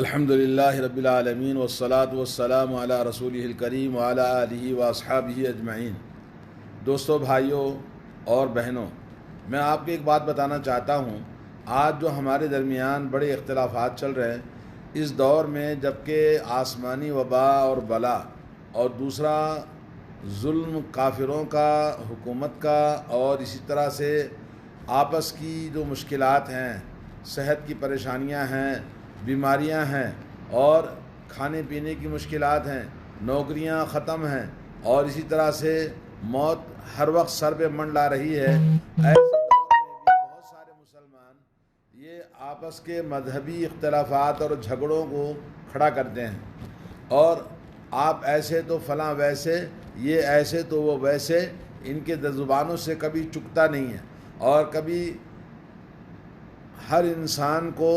الحمدللہ رب العالمین والصلاة والسلام علی رسولہ الکریم وعلی آلہ واصحابہ اجمعین۔ دوستو، بھائیوں اور بہنوں، میں آپ کو ایک بات بتانا چاہتا ہوں۔ آج جو ہمارے درمیان بڑے اختلافات چل رہے ہیں اس دور میں، جبکہ آسمانی وبا اور بلا اور دوسرا ظلم کافروں کا، حکومت کا، اور اسی طرح سے آپس کی جو مشکلات ہیں، صحت کی پریشانیاں ہیں، بیماریاں ہیں، اور کھانے پینے کی مشکلات ہیں، نوکریاں ختم ہیں، اور اسی طرح سے موت ہر وقت سر پہ منڈلا رہی ہے، ایسے دور میں بھی بہت سارے مسلمان یہ آپس کے مذہبی اختلافات اور جھگڑوں کو کھڑا کرتے ہیں، اور آپ ایسے تو فلاں ویسے، یہ ایسے تو وہ ویسے، ان کے زبانوں سے کبھی چکتا نہیں ہے۔ اور کبھی ہر انسان کو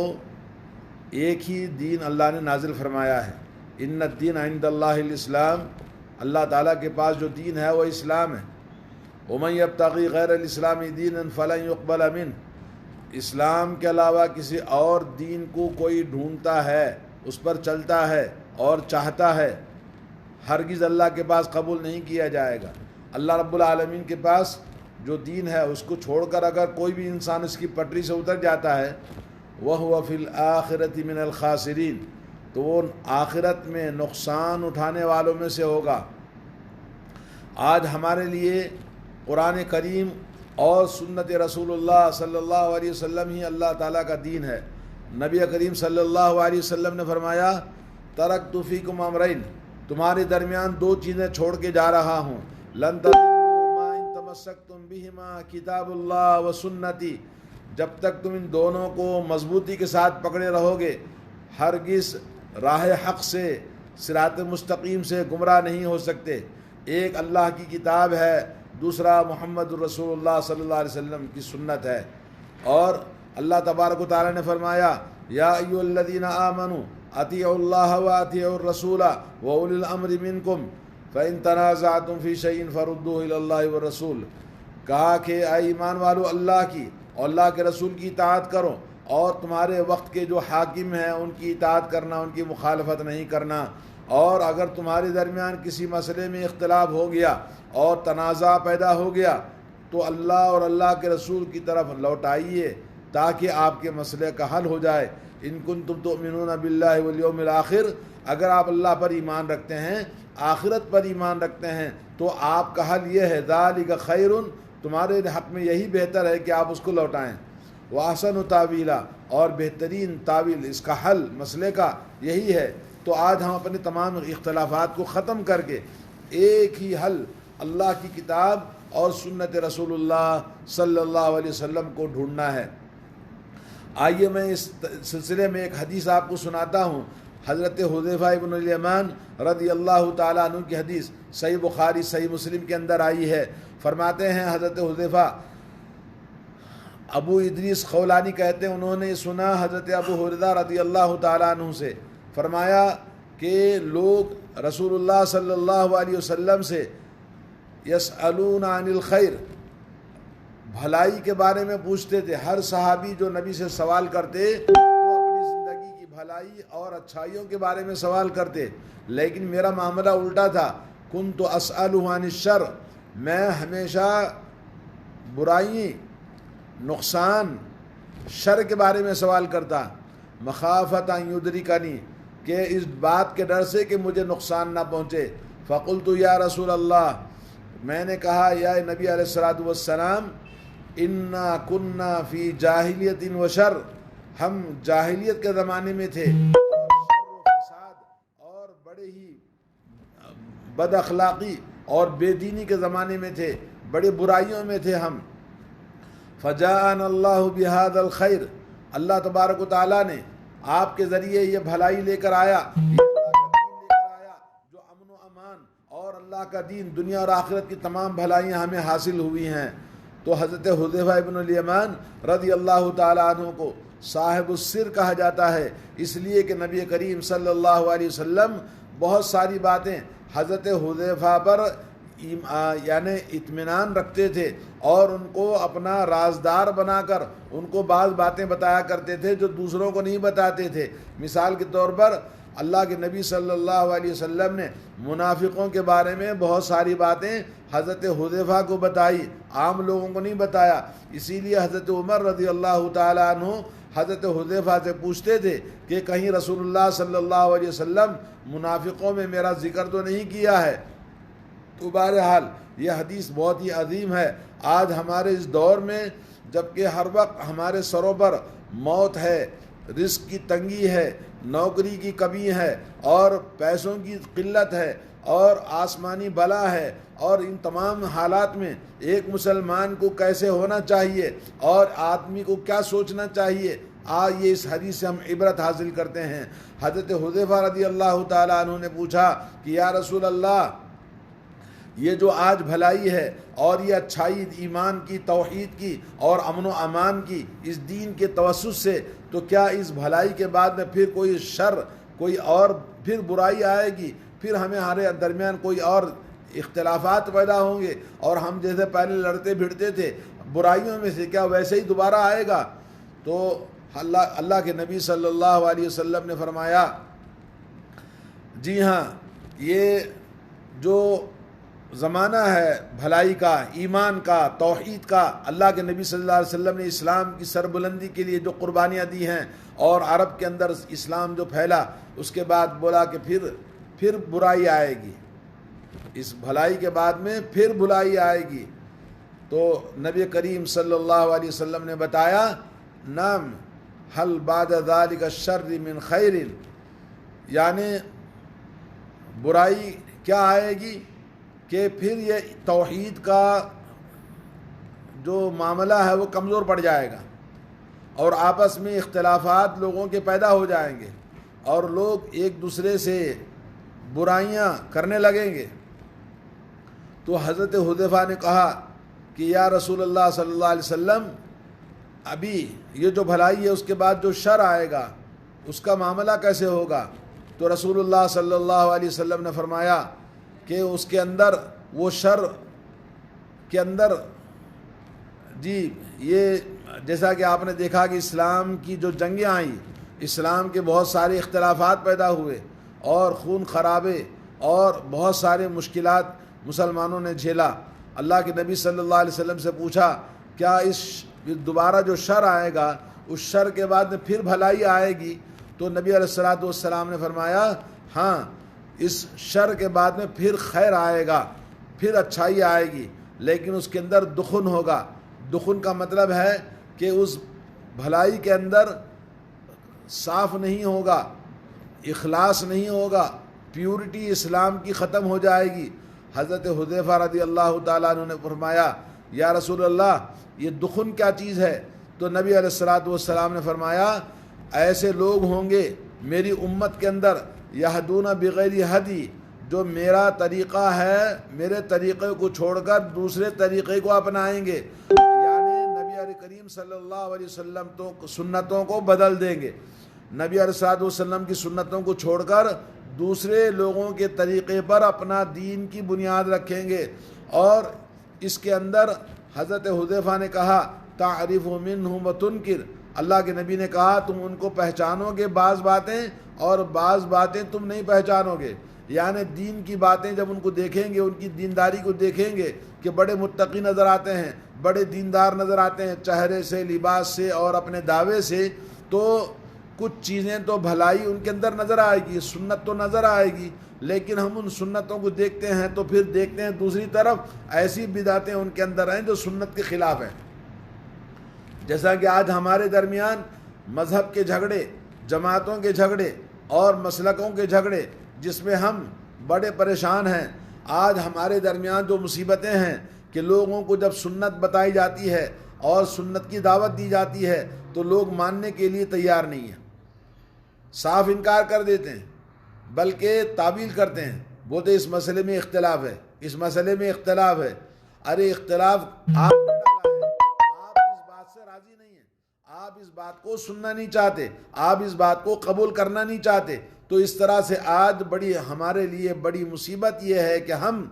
ایک ہی دین اللہ نے نازل فرمایا ہے، ان الدین عند اللہ الاسلام، اللہ تعالیٰ کے پاس جو دین ہے وہ اسلام ہے۔ ومن یبتغی غیر الاسلام دینا فلن یقبل منہ، اسلام کے علاوہ کسی اور دین کو کوئی ڈھونڈتا ہے، اس پر چلتا ہے اور چاہتا ہے، ہرگز اللہ کے پاس قبول نہیں کیا جائے گا۔ اللہ رب العالمین کے پاس جو دین ہے اس کو چھوڑ کر اگر کوئی بھی انسان اس کی پٹری سے اتر جاتا ہے، وَهُوَ فِي الْآخِرَةِ مِنَ الْخَاسِرِينَ، تو وہ آخرت میں نقصان اٹھانے والوں میں سے ہوگا۔ آج ہمارے لیے قرآن کریم اور سنت رسول اللہ صلی اللہ علیہ وسلم ہی اللہ تعالیٰ کا دین ہے۔ نبی کریم صلی اللہ علیہ وسلم نے فرمایا، ترکت فیکم امرین، تمہارے درمیان دو چیزیں چھوڑ کے جا رہا ہوں، لن تضلوا ما ان تمسکتم بہما کتاب اللہ و سنتی، جب تک تم ان دونوں کو مضبوطی کے ساتھ پکڑے رہو گے ہرگز راہ حق سے، صراط مستقیم سے گمراہ نہیں ہو سکتے۔ ایک اللہ کی کتاب ہے، دوسرا محمد رسول اللہ صلی اللہ علیہ وسلم کی سنت ہے۔ اور اللہ تبارک و تعالیٰ نے فرمایا، یا ایھا الذین آمنوا اطیعوا اللہ واطیعوا الرسول واولی الامر منکم فان تنازعتم فی شیء فردوہ الی اللہ والرسول، کہا کہ اے ایمان والو، اللہ کی اور اللہ کے رسول کی اطاعت کرو، اور تمہارے وقت کے جو حاکم ہیں ان کی اطاعت کرنا، ان کی مخالفت نہیں کرنا۔ اور اگر تمہارے درمیان کسی مسئلے میں اختلاف ہو گیا اور تنازع پیدا ہو گیا تو اللہ اور اللہ کے رسول کی طرف لوٹ آئیے تاکہ آپ کے مسئلے کا حل ہو جائے۔ ان کنتم تؤمنون باللہ والیوم الآخر، اگر آپ اللہ پر ایمان رکھتے ہیں، آخرت پر ایمان رکھتے ہیں، تو آپ کا حل یہ ہے، ذالک خیر، تمہارے حق میں یہی بہتر ہے کہ آپ اس کو لوٹائیں، وَأَحْسَنُ تَأْوِيلًا، اور بہترین تعویل، اس کا حل مسئلے کا یہی ہے۔ تو آج ہم اپنے تمام اختلافات کو ختم کر کے ایک ہی حل، اللہ کی کتاب اور سنت رسول اللہ صلی اللہ علیہ وسلم کو ڈھونڈنا ہے۔ آئیے میں اس سلسلے میں ایک حدیث آپ کو سناتا ہوں۔ حضرت حذیفہ ابن الیمان رضی اللہ تعالیٰ عنہ کی حدیث صحیح بخاری صحیح مسلم کے اندر آئی ہے۔ فرماتے ہیں حضرت حذیفہ، ابو ادریس خولانی کہتے ہیں انہوں نے سنا حضرت ابو ہریرہ رضی اللہ تعالیٰ عنہ سے، فرمایا کہ لوگ رسول اللہ صلی اللہ علیہ وسلم سے یسألون عن الخیر، بھلائی کے بارے میں پوچھتے تھے۔ ہر صحابی جو نبی سے سوال کرتے وہ اپنی زندگی کی بھلائی اور اچھائیوں کے بارے میں سوال کرتے، لیکن میرا معاملہ الٹا تھا، کنت اسأل عن الشر، میں ہمیشہ برائی، نقصان، شر کے بارے میں سوال کرتا، مخافت ان یدرکنی، کہ اس بات کے ڈر سے کہ مجھے نقصان نہ پہنچے۔ فقلت یا رسول اللہ، میں نے کہا یا نبی علیہ الصلوۃ والسلام، انا کنا فی جاہلیت و شر، ہم جاہلیت کے زمانے میں تھے اور شر و فساد اور بڑے ہی بد اخلاقی اور بے دینی کے زمانے میں تھے، بڑے برائیوں میں تھے ہم۔ فجاءنا اللہ بہذا الخیر، اللہ تبارک و تعالیٰ نے آپ کے ذریعے یہ بھلائی لے کر آیا، یہ اللہ کا دین لے کر آیا جو امن و امان اور اللہ کا دین، دنیا اور آخرت کی تمام بھلائیاں ہمیں حاصل ہوئی ہیں۔ تو حضرت حذیفہ ابن الیمان رضی اللہ تعالیٰ عنہ کو صاحب السر کہا جاتا ہے، اس لیے کہ نبی کریم صلی اللہ علیہ وسلم بہت ساری باتیں حضرت حذیفہ پر یعنی اطمینان رکھتے تھے اور ان کو اپنا رازدار بنا کر ان کو بعض باتیں بتایا کرتے تھے جو دوسروں کو نہیں بتاتے تھے۔ مثال کے طور پر اللہ کے نبی صلی اللہ علیہ وسلم نے منافقوں کے بارے میں بہت ساری باتیں حضرت حذیفہ کو بتائی، عام لوگوں کو نہیں بتایا۔ اسی لیے حضرت عمر رضی اللہ تعالیٰ عنہ حضرت حذیفہ سے پوچھتے تھے کہ کہیں رسول اللہ صلی اللہ علیہ وسلم منافقوں میں میرا ذکر تو نہیں کیا ہے۔ تو بہرحال یہ حدیث بہت ہی عظیم ہے۔ آج ہمارے اس دور میں جبکہ ہر وقت ہمارے سروں پر موت ہے، رزق کی تنگی ہے، نوکری کی کمی ہے اور پیسوں کی قلت ہے اور آسمانی بلا ہے، اور ان تمام حالات میں ایک مسلمان کو کیسے ہونا چاہیے اور آدمی کو کیا سوچنا چاہیے، آج یہ اس حدیث سے ہم عبرت حاصل کرتے ہیں۔ حضرت حذیفہ رضی اللہ تعالیٰ عنہ نے پوچھا کہ یا رسول اللہ، یہ جو آج بھلائی ہے اور یہ اچھائی ایمان کی، توحید کی اور امن و امان کی اس دین کے توسط سے، تو کیا اس بھلائی کے بعد میں پھر کوئی شر، کوئی اور پھر برائی آئے گی، پھر ہمارے درمیان کوئی اور اختلافات پیدا ہوں گے اور ہم جیسے پہلے لڑتے بھڑتے تھے برائیوں میں سے کیا ویسے ہی دوبارہ آئے گا؟ تو اللہ کے نبی صلی اللہ علیہ وسلم نے فرمایا جی ہاں، یہ جو زمانہ ہے بھلائی کا، ایمان کا، توحید کا، اللہ کے نبی صلی اللہ علیہ وسلم نے اسلام کی سربلندی کے لیے جو قربانیاں دی ہیں اور عرب کے اندر اسلام جو پھیلا، اس کے بعد بولا کہ پھر برائی آئے گی، اس بھلائی کے بعد میں پھر بھلائی آئے گی۔ تو نبی کریم صلی اللہ علیہ وسلم نے بتایا نعم حل بعد ذالک الشر من خیر، یعنی برائی کیا آئے گی کہ پھر یہ توحید کا جو معاملہ ہے وہ کمزور پڑ جائے گا اور آپس میں اختلافات لوگوں کے پیدا ہو جائیں گے اور لوگ ایک دوسرے سے برائیاں کرنے لگیں گے۔ تو حضرت حذیفہ نے کہا کہ یا رسول اللہ صلی اللہ علیہ وسلم، ابھی یہ جو بھلائی ہے اس کے بعد جو شر آئے گا اس کا معاملہ کیسے ہوگا؟ تو رسول اللہ صلی اللہ علیہ وسلم نے فرمایا کہ اس کے اندر، وہ شر کے اندر، جی یہ جیسا کہ آپ نے دیکھا کہ اسلام کی جو جنگیں آئیں، اسلام کے بہت سارے اختلافات پیدا ہوئے اور خون خرابے اور بہت سارے مشکلات مسلمانوں نے جھیلا۔ اللہ کے نبی صلی اللہ علیہ وسلم سے پوچھا کیا اس دوبارہ جو شر آئے گا اس شر کے بعد میں پھر بھلائی آئے گی؟ تو نبی علیہ السلام نے فرمایا ہاں، اس شر کے بعد میں پھر خیر آئے گا، پھر اچھائی آئے گی، لیکن اس کے اندر دخن ہوگا۔ دخن کا مطلب ہے کہ اس بھلائی کے اندر صاف نہیں ہوگا، اخلاص نہیں ہوگا، پیورٹی اسلام کی ختم ہو جائے گی۔ حضرت حذیفہ رضی اللہ تعالیٰ عنہ نے فرمایا یا رسول اللہ، یہ دخن کیا چیز ہے؟ تو نبی علیہ السلام نے فرمایا ایسے لوگ ہوں گے میری امت کے اندر یہدون بغیر ہدی، جو میرا طریقہ ہے میرے طریقے کو چھوڑ کر دوسرے طریقے کو اپنائیں گے، یعنی نبی علیہ کریم صلی اللہ علیہ وسلم تو سنتوں کو بدل دیں گے، نبی علیہ السلام کی سنتوں کو چھوڑ کر دوسرے لوگوں کے طریقے پر اپنا دین کی بنیاد رکھیں گے۔ اور اس کے اندر حضرت حذیفہ نے کہا تعریف منہم وتنکر، اللہ کے نبی نے کہا تم ان کو پہچانو گے بعض باتیں اور بعض باتیں تم نہیں پہچانو گے، یعنی دین کی باتیں جب ان کو دیکھیں گے، ان کی دینداری کو دیکھیں گے کہ بڑے متقی نظر آتے ہیں، بڑے دیندار نظر آتے ہیں چہرے سے، لباس سے اور اپنے دعوے سے، تو کچھ چیزیں تو بھلائی ان کے اندر نظر آئے گی، سنت تو نظر آئے گی، لیکن ہم ان سنتوں کو دیکھتے ہیں تو پھر دیکھتے ہیں دوسری طرف ایسی بدعتیں ان کے اندر ہیں جو سنت کے خلاف ہیں۔ جیسا کہ آج ہمارے درمیان مذہب کے جھگڑے، جماعتوں کے جھگڑے اور مسلکوں کے جھگڑے، جس میں ہم بڑے پریشان ہیں۔ آج ہمارے درمیان جو مصیبتیں ہیں کہ لوگوں کو جب سنت بتائی جاتی ہے اور سنت کی دعوت دی جاتی ہے تو لوگ ماننے کے لیے تیار نہیں ہیں، صاف انکار کر دیتے ہیں، بلکہ تعویل کرتے ہیں، بولتے اس مسئلے میں اختلاف ہے، اس مسئلے میں اختلاف ہے۔ ارے اختلاف آپ نے ڈالا ہے، آپ اس بات سے راضی نہیں ہیں، آپ اس بات کو سننا نہیں چاہتے، آپ اس بات کو قبول کرنا نہیں چاہتے۔ تو اس طرح سے آج ہمارے لیے بڑی مصیبت یہ ہے کہ ہم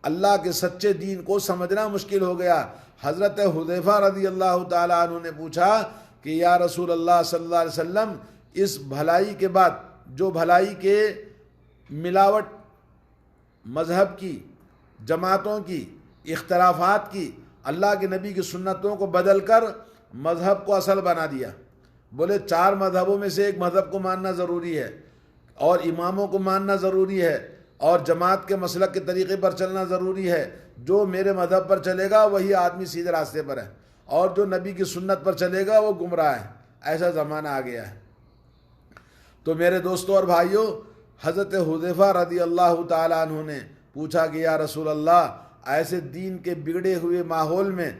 اللہ کے سچے دین کو سمجھنا مشکل ہو گیا۔ حضرت حذیفہ رضی اللہ تعالیٰ عنہ نے پوچھا کہ یا رسول اللہ صلی اللہ علیہ وسلم، اس بھلائی کے بعد جو بھلائی کے ملاوٹ مذہب کی، جماعتوں کی، اختلافات کی، اللہ کے نبی کی سنتوں کو بدل کر مذہب کو اصل بنا دیا۔ بولے 4 مذہبوں میں سے ایک مذہب کو ماننا ضروری ہے، اور اماموں کو ماننا ضروری ہے، اور جماعت کے مسلک کے طریقے پر چلنا ضروری ہے۔ جو میرے مذہب پر چلے گا وہی آدمی سیدھے راستے پر ہے، اور جو نبی کی سنت پر چلے گا وہ گمراہ ہے۔ ایسا زمانہ آ گیا ہے۔ تو میرے دوستوں اور بھائیوں، حضرت حذیفہ رضی اللہ تعالیٰ عنہ نے پوچھا کہ یا رسول اللہ، ایسے دین کے بگڑے ہوئے ماحول میں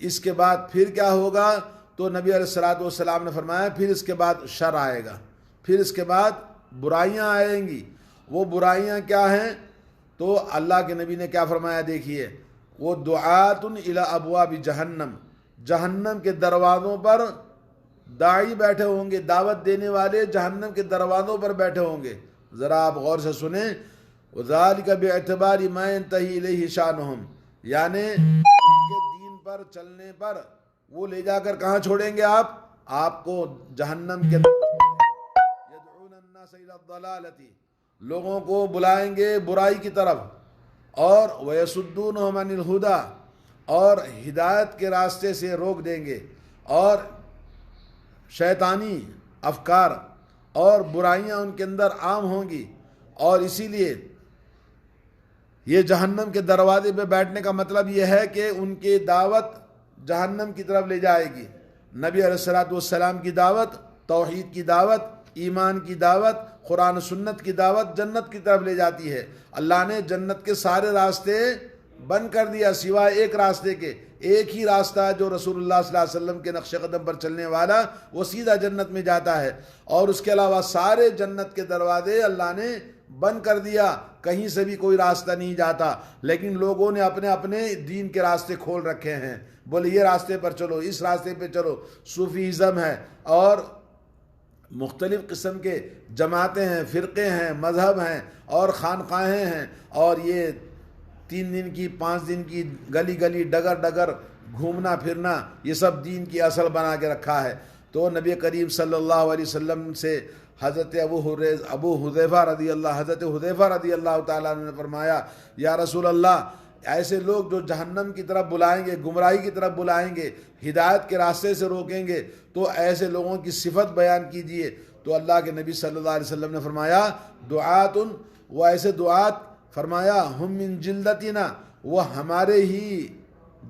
اس کے بعد پھر کیا ہوگا؟ تو نبی علیہ الصلوۃ والسلام نے فرمایا پھر اس کے بعد شر آئے گا، پھر اس کے بعد برائیاں آئیں گی۔ وہ برائیاں کیا ہیں؟ تو اللہ کے نبی نے کیا فرمایا دیکھیے، وہ دعات الی ابواب جہنم، جہنم کے دروازوں پر داعی بیٹھے ہوں گے، دعوت دینے والے جہنم کے دروازوں پر بیٹھے ہوں گے۔ ذرا آپ غور سے سنیں، وذالک باعتبار ما ينتهي الیہ شانہم، یعنی ان کے دین پر چلنے پر وہ لے جا کر کہاں چھوڑیں گے؟ آپ کو جہنم کے یدعون الناس الی الضلالۃ، لوگوں کو بلائیں گے برائی کی طرف، اور وَيَصُدُّونَهُمْ عَنِ الْهُدَىٰ، اور ہدایت کے راستے سے روک دیں گے، اور شیطانی افکار اور برائیاں ان کے اندر عام ہوں گی۔ اور اسی لیے یہ جہنم کے دروازے پہ بیٹھنے کا مطلب یہ ہے کہ ان کی دعوت جہنم کی طرف لے جائے گی۔ نبی علیہ الصلوۃ والسلام کی دعوت، توحید کی دعوت، ایمان کی دعوت، قرآن و سنت کی دعوت جنت کی طرف لے جاتی ہے۔ اللہ نے جنت کے سارے راستے بند کر دیا سوائے ایک راستے کے۔ ایک ہی راستہ ہے جو رسول اللہ صلی اللہ علیہ وسلم کے نقش قدم پر چلنے والا، وہ سیدھا جنت میں جاتا ہے، اور اس کے علاوہ سارے جنت کے دروازے اللہ نے بند کر دیا، کہیں سے بھی کوئی راستہ نہیں جاتا۔ لیکن لوگوں نے اپنے اپنے دین کے راستے کھول رکھے ہیں، بولے یہ راستے پر چلو، اس راستے پہ چلو۔ صوفیزم ہے، اور مختلف قسم کے جماعتیں ہیں، فرقے ہیں، مذہب ہیں، اور خانقاہیں ہیں، اور یہ 3 دن کی 5 دن کی گلی گلی ڈگر ڈگر گھومنا پھرنا، یہ سب دین کی اصل بنا کے رکھا ہے۔ تو نبی کریم صلی اللہ علیہ وسلم سے حضرت ابو حذیفہ رضی اللہ تعالیٰ عنہ نے فرمایا یا رسول اللہ، ایسے لوگ جو جہنم کی طرف بلائیں گے، گمراہی کی طرف بلائیں گے، ہدایت کے راستے سے روکیں گے، تو ایسے لوگوں کی صفت بیان کیجئے۔ تو اللہ کے نبی صلی اللہ علیہ وسلم نے فرمایا دعات، وہ ایسے دعات، فرمایا ہم من جلدتنا، وہ ہمارے ہی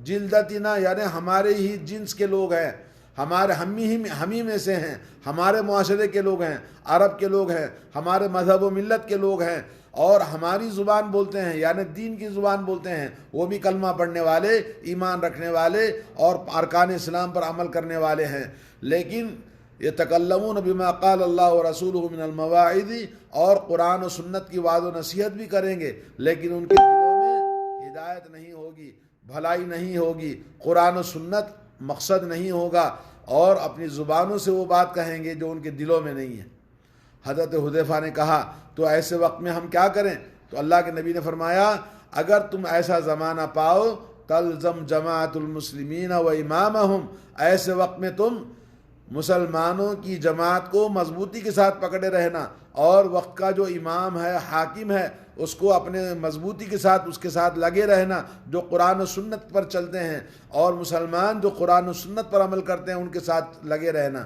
جلدتنا یعنی ہمارے ہی جنس کے لوگ ہیں، ہمارے ہم ہی میں سے ہیں، ہمارے معاشرے کے لوگ ہیں، عرب کے لوگ ہیں، ہمارے مذہب و ملت کے لوگ ہیں، اور ہماری زبان بولتے ہیں، یعنی دین کی زبان بولتے ہیں، وہ بھی کلمہ پڑھنے والے، ایمان رکھنے والے، اور ارکان اسلام پر عمل کرنے والے ہیں، لیکن یتکلمون بما قال اللہ ورسولہ من المواعظ، اور قرآن و سنت کی وعظ و نصیحت بھی کریں گے، لیکن ان کے دلوں میں ہدایت نہیں ہوگی، بھلائی نہیں ہوگی، قرآن و سنت مقصد نہیں ہوگا، اور اپنی زبانوں سے وہ بات کہیں گے جو ان کے دلوں میں نہیں ہے۔ حضرت حذیفہ نے کہا تو ایسے وقت میں ہم کیا کریں؟ تو اللہ کے نبی نے فرمایا اگر تم ایسا زمانہ پاؤ تلزم جماعت المسلمین و امامہم، ایسے وقت میں تم مسلمانوں کی جماعت کو مضبوطی کے ساتھ پکڑے رہنا، اور وقت کا جو امام ہے، حاکم ہے، اس کو اپنے مضبوطی کے ساتھ اس کے ساتھ لگے رہنا، جو قرآن و سنت پر چلتے ہیں، اور مسلمان جو قرآن و سنت پر عمل کرتے ہیں ان کے ساتھ لگے رہنا۔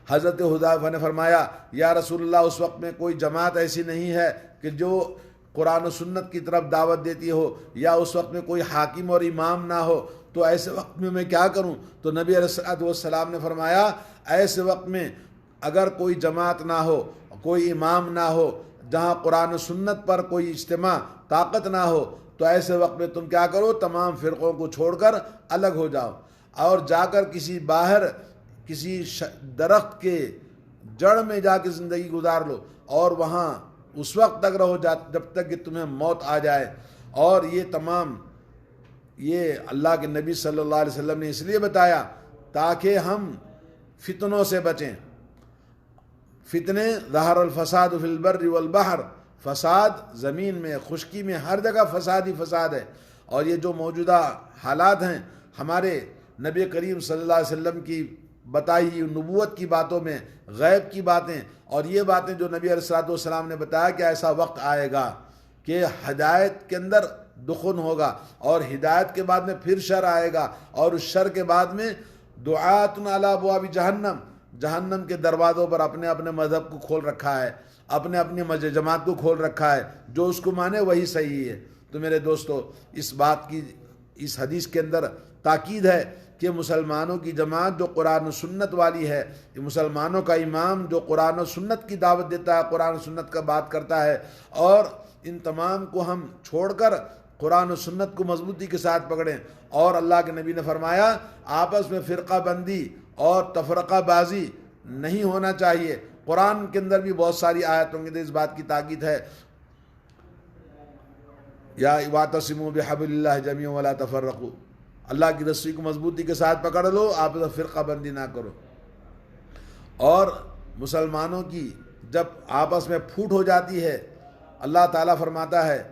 حضرت حذیفہ نے فرمایا یا رسول اللہ، اس وقت میں کوئی جماعت ایسی نہیں ہے کہ جو قرآن و سنت کی طرف دعوت دیتی ہو، یا اس وقت میں کوئی حاکم اور امام نہ ہو، تو ایسے وقت میں کیا کروں؟ تو نبی علیہ السلام نے فرمایا ایسے وقت میں اگر کوئی جماعت نہ ہو، کوئی امام نہ ہو، جہاں قرآن و سنت پر کوئی اجتماع طاقت نہ ہو، تو ایسے وقت میں تم کیا کرو؟ تمام فرقوں کو چھوڑ کر الگ ہو جاؤ، اور جا کر کسی درخت کے جڑ میں جا کے زندگی گزار لو، اور وہاں اس وقت تک رہو جب تک کہ تمہیں موت آ جائے۔ اور یہ اللہ کے نبی صلی اللہ علیہ وسلم نے اس لیے بتایا تاکہ ہم فتنوں سے بچیں۔ فتنے ظہر الفساد فی البر والبحر، فساد زمین میں، خشکی میں، ہر جگہ فساد ہی فساد ہے۔ اور یہ جو موجودہ حالات ہیں، ہمارے نبی کریم صلی اللہ علیہ وسلم کی بتائی ہوئی نبوت کی باتوں میں غیب کی باتیں، اور یہ باتیں جو نبی علیہ السلام نے بتایا کہ ایسا وقت آئے گا کہ ہدایت کے اندر دخن ہوگا، اور ہدایت کے بعد میں پھر شر آئے گا، اور اس شر کے بعد میں دعات علی ابواب جہنم، جہنم کے دروازوں پر اپنے اپنے مذہب کو کھول رکھا ہے، اپنے اپنی مسجد جماعت کو کھول رکھا ہے، جو اس کو مانے وہی صحیح ہے۔ تو میرے دوستو، اس بات کی، اس حدیث کے اندر تاکید ہے کہ مسلمانوں کی جماعت جو قرآن و سنت والی ہے، یہ مسلمانوں کا امام جو قرآن و سنت کی دعوت دیتا ہے، قرآن و سنت کا بات کرتا ہے، اور ان تمام کو ہم چھوڑ کر قرآن و سنت کو مضبوطی کے ساتھ پکڑیں۔ اور اللہ کے نبی نے فرمایا آپس میں فرقہ بندی اور تفرقہ بازی نہیں ہونا چاہیے۔ قرآن کے اندر بھی بہت ساری آیتوں کے اندر اس بات کی تاکید ہے، یا واعتصموا بحبل اللہ جمیعا ولا تفرقوا، اللہ کی رسی کو مضبوطی کے ساتھ پکڑ لو، آپ فرقہ بندی نہ کرو۔ اور مسلمانوں کی جب آپس میں پھوٹ ہو جاتی ہے، اللہ تعالیٰ فرماتا ہے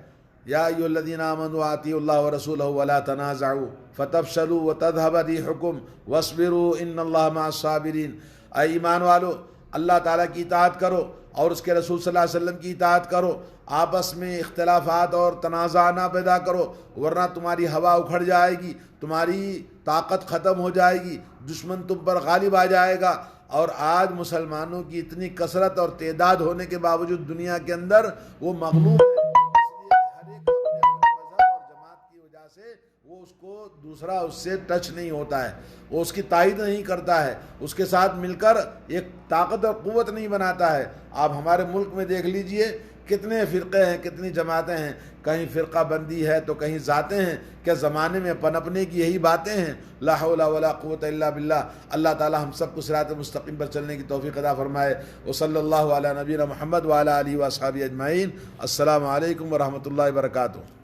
یا ایھا الذین آمنوا اطیعوا اللہ ورسولہ ولا تنازعوا فتفشلوا وتذھب ريحکم واصبروا ان اللہ مع الصابرین۔ اے ایمان والو، اللہ تعالیٰ کی اطاعت کرو اور اس کے رسول صلی اللہ علیہ وسلم کی اطاعت کرو، آپس میں اختلافات اور تنازع نہ پیدا کرو، ورنہ تمہاری ہوا اکھڑ جائے گی، تمہاری طاقت ختم ہو جائے گی، دشمن تم پر غالب آ جائے گا۔ اور آج مسلمانوں کی اتنی کثرت اور تعداد ہونے کے باوجود دنیا کے اندر وہ مغلوب ہے، اس لیے کہ ہر ایک اپنے اپنے مذہب اور جماعت کی وجہ سے وہ اس کو دوسرا اس سے ٹچ نہیں ہوتا ہے، وہ اس کی تائید نہیں کرتا ہے، اس کے ساتھ مل کر ایک طاقت اور قوت نہیں بناتا ہے۔ آپ ہمارے ملک میں دیکھ لیجئے کتنے فرقے ہیں، کتنی جماعتیں ہیں، کہیں فرقہ بندی ہے تو کہیں ذاتیں ہیں، کہ زمانے میں پنپنے کی یہی باتیں ہیں۔ لا حول ولا قوت الا باللہ۔ اللہ تعالی ہم سب کو صراط مستقیم پر چلنے کی توفیق عطا فرمائے۔ وصلی اللہ علی نبینا محمد وعلی آلہ واصحابہ اجمعین۔ السلام علیکم ورحمۃ اللہ وبرکاتہ۔